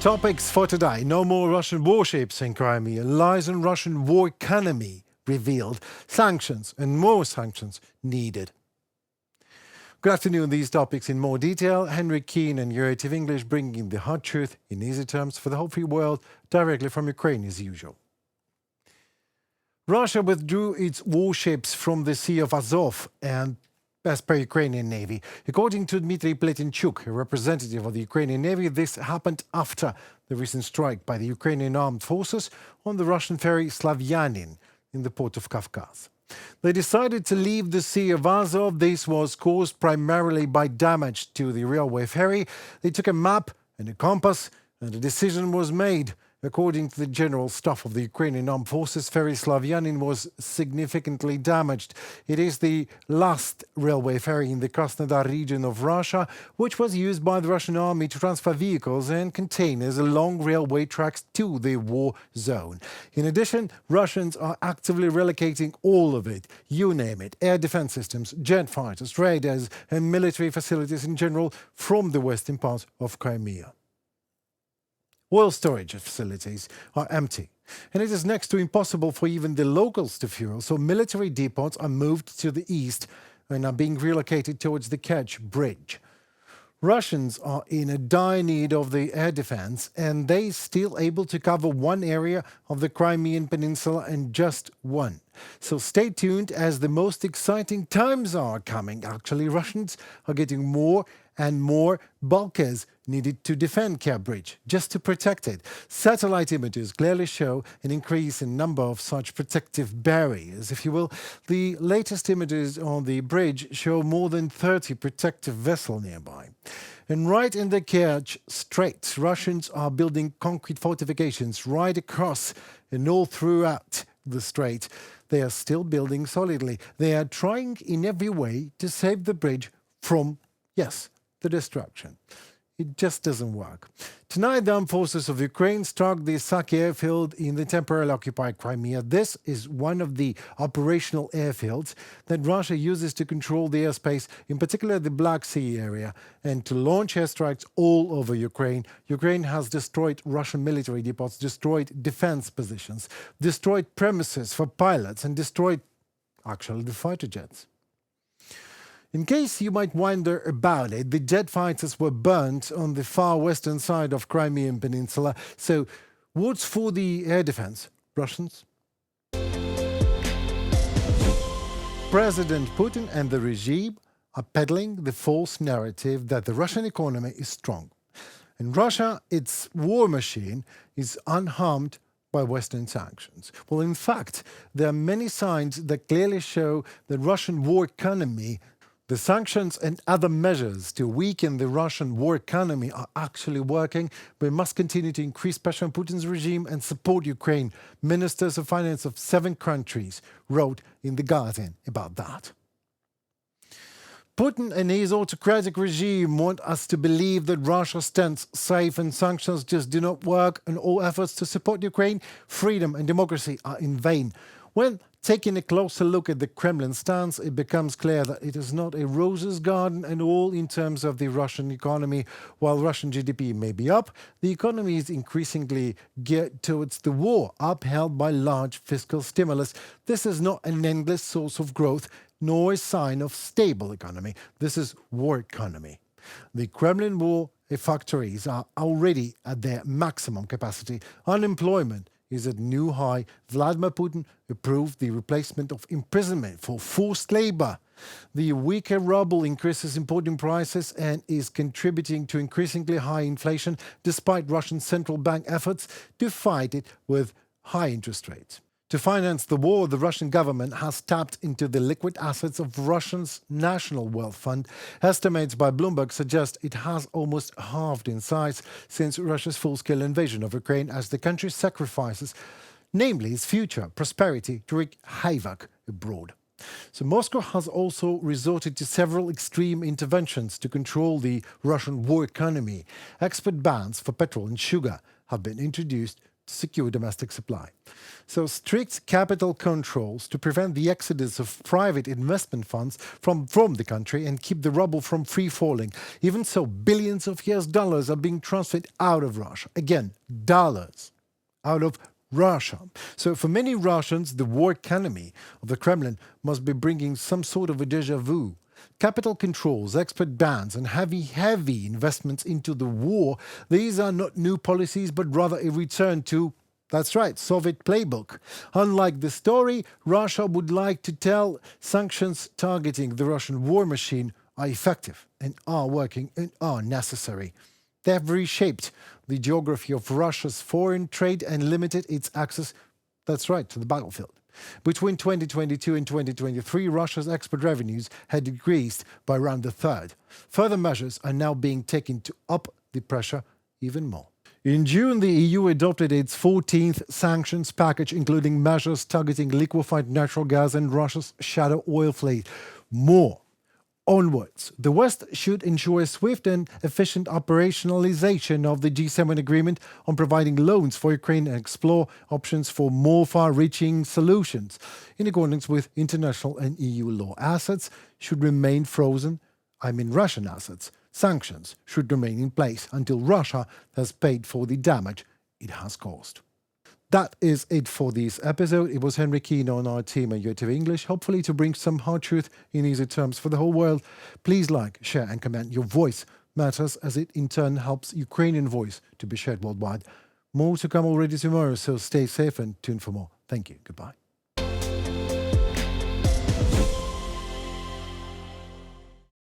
Topics for today. No more Russian warships in Crimea. Lies on Russian war economy revealed. Sanctions and more sanctions needed. Good afternoon. These topics in more detail. Henry Keane and UATV English bringing the hard truth in easy terms for the whole free world directly from Ukraine as usual. Russia withdrew its warships from the Sea of Azov and as per Ukrainian Navy. According to Dmitry Pletenchuk, a representative of the Ukrainian Navy, this happened after the recent strike by the Ukrainian Armed Forces on the Russian ferry Slavyanin in the port of Kavkaz. They decided to leave the Sea of Azov. This was caused primarily by damage to the railway ferry. They took a map and a compass, and a decision was made. According to the General Staff of the Ukrainian Armed Forces, ferry Slavyanin was significantly damaged. It is the last railway ferry in the Krasnodar region of Russia, which was used by the Russian army to transfer vehicles and containers along railway tracks to the war zone. In addition, Russians are actively relocating all of it, you name it, air defense systems, jet fighters, radars and military facilities in general from the western part of Crimea. Oil storage facilities are empty, and it is next to impossible for even the locals to fuel, so military depots are moved to the east and are being relocated towards the Kerch Bridge. Russians are in a dire need of the air defense, and they still able to cover one area of the Crimean Peninsula and just one. So stay tuned, as the most exciting times are coming. Actually, Russians are getting more and more bulkers needed to defend Kerch Bridge, just to protect it. Satellite images clearly show an increase in number of such protective barriers, if you will. The latest images on the bridge show more than 30 protective vessels nearby. And right in the Kerch Strait, Russians are building concrete fortifications right across and all throughout the strait. They are still building solidly. They are trying in every way to save the bridge from, yes, the destruction. It just doesn't work. Tonight, the armed forces of Ukraine struck the Saki airfield in the temporarily occupied Crimea. This is one of the operational airfields that Russia uses to control the airspace, in particular the Black Sea area, and to launch airstrikes all over Ukraine. Ukraine has destroyed Russian military depots, destroyed defense positions, destroyed premises for pilots, and destroyed, actually, the fighter jets. In case you might wonder about it, the jet fighters were burnt on the far western side of Crimean Peninsula. So what's for the air defense? Russians? President Putin and the regime are peddling the false narrative that the Russian economy is strong. And Russia, its war machine, is unharmed by Western sanctions. Well, in fact, there are many signs that clearly show the Russian war economy. The sanctions and other measures to weaken the Russian war economy are actually working. We must continue to increase pressure on Putin's regime and support Ukraine. Ministers of finance of 7 countries wrote in The Guardian about that. Putin and his autocratic regime want us to believe that Russia stands safe and sanctions just do not work, and all efforts to support Ukraine, freedom and democracy are in vain. When taking a closer look at the Kremlin stance, it becomes clear that it is not a roses garden at all in terms of the Russian economy. While Russian GDP may be up, the economy is increasingly geared towards the war, upheld by large fiscal stimulus. This is not an endless source of growth, nor a sign of stable economy. This is war economy. The Kremlin war factories are already at their maximum capacity. Unemployment is at new high. Vladimir Putin approved the replacement of imprisonment for forced labor. The weaker ruble increases importing prices and is contributing to increasingly high inflation, despite Russian central bank efforts to fight it with high interest rates. To finance the war, the Russian government has tapped into the liquid assets of Russia's National Wealth Fund. Estimates by Bloomberg suggest it has almost halved in size since Russia's full-scale invasion of Ukraine, as the country sacrifices, namely its future prosperity, to wreak havoc abroad. So Moscow has also resorted to several extreme interventions to control the Russian war economy. Export bans for petrol and sugar have been introduced to secure domestic supply. So strict capital controls to prevent the exodus of private investment funds from the country and keep the ruble from free falling. Even so, billions of US dollars are being transferred out of Russia. Again, dollars out of Russia. So for many Russians, the war economy of the Kremlin must be bringing some sort of a déjà vu. Capital controls, export bans, and heavy investments into the war, these are not new policies, but rather a return to, that's right, Soviet playbook. Unlike the story Russia would like to tell, sanctions targeting the Russian war machine are effective and are working and are necessary. They have reshaped the geography of Russia's foreign trade and limited its access, that's right, to the battlefield. Between 2022 and 2023, Russia's export revenues had decreased by around a third. Further measures are now being taken to up the pressure even more. In June, the EU adopted its 14th sanctions package, including measures targeting liquefied natural gas and Russia's shadow oil fleet. More. Onwards, the West should ensure a swift and efficient operationalization of the G7 agreement on providing loans for Ukraine and explore options for more far-reaching solutions. In accordance with international and EU law, assets should remain frozen. Russian assets. Sanctions should remain in place until Russia has paid for the damage it has caused. That is it for this episode. It was Henry Keane on our team at UATV English, hopefully to bring some hard truth in easy terms for the whole world. Please like, share and comment. Your voice matters as it in turn helps Ukrainian voice to be shared worldwide. More to come already tomorrow, so stay safe and tune for more. Thank you. Goodbye.